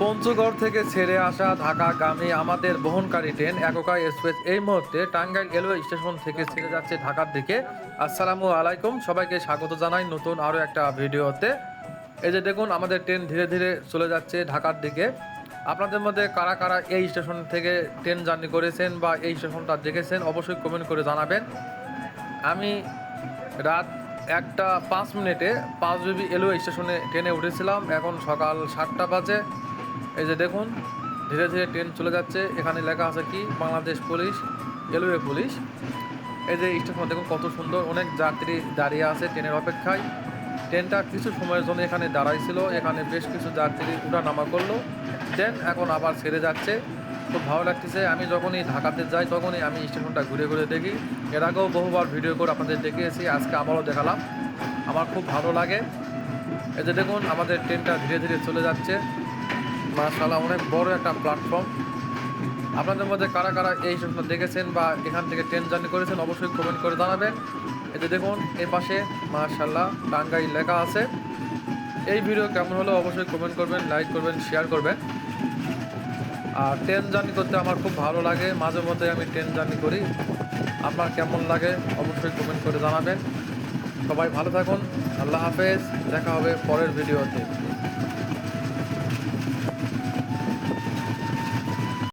পঞ্চগড় থেকে ছেড়ে আসা ঢাকাগামী আমাদের বহনকারী ট্রেন একক এক্সপ্রেস এই মুহূর্তে টাঙ্গাইল রেলওয়ে স্টেশন থেকে ছেড়ে যাচ্ছে ঢাকার দিকে। আসসালামু আলাইকুম, সবাইকে স্বাগত জানাই নতুন আরও একটা ভিডিওতে। এই যে দেখুন, আমাদের ট্রেন ধীরে ধীরে চলে যাচ্ছে ঢাকার দিকে। আপনাদের মধ্যে কারা কারা এই স্টেশন থেকে ট্রেন জার্নি করেছেন বা এই স্টেশনটা দেখেছেন অবশ্যই কমেন্ট করে জানাবেন। আমি রাত 1টা 5 মিনিটে 5 রেলওয়ে স্টেশনে ট্রেনে উঠেছিলাম। এখন সকাল 7টা বাজে। এই যে দেখুন, ধীরে ধীরে ট্রেন চলে যাচ্ছে। এখানে লেখা আছে কি, বাংলাদেশ পুলিশ, রেলওয়ে পুলিশ। এই যে স্টেশন দেখুন কত সুন্দর, অনেক যাত্রী দাঁড়িয়ে আছে ট্রেনের অপেক্ষায়। ট্রেনটা কিছু সময়ের জন্য এখানে দাঁড়াইছিল, এখানে বেশ কিছু যাত্রী উঠানামা করলো। ট্রেন এখন আবার ছেড়ে যাচ্ছে। খুব ভালো লাগতেছে। আমি যখনই ঢাকাতে যাই তখনই আমি স্টেশনটা ঘুরে ঘুরে দেখি। এর আগেও বহুবার ভিডিও করে আপনাদের দেখিয়েছি, আজকে আবারও দেখালাম। আমার খুব ভালো লাগে। এই যে দেখুন, আমাদের ট্রেনটা ধীরে ধীরে চলে যাচ্ছে। মাশাআল্লাহ, অনেক বড় একটা প্ল্যাটফর্ম। আপনাদের মধ্যে কারা কারা এই স্টেশনটা দেখেছেন বা এখান থেকে ট্রেন জার্নি করেছেন অবশ্যই কমেন্ট করে জানাবেন। এই যে দেখুন, এই পাশে মাশাআল্লাহ টাঙ্গাইল লেখা আছে। এই ভিডিও কেমন হলো অবশ্যই কমেন্ট করবেন, লাইক করবেন, শেয়ার করবেন। আর ট্রেন জার্নি করতে আমার খুব ভালো লাগে, মাঝে মধ্যে আমি ট্রেন জার্নি করি। আপনার কেমন লাগে অবশ্যই কমেন্ট করে জানাবেন। সবাই ভালো থাকুন, আল্লাহ হাফেজ, দেখা হবে পরের ভিডিওতে।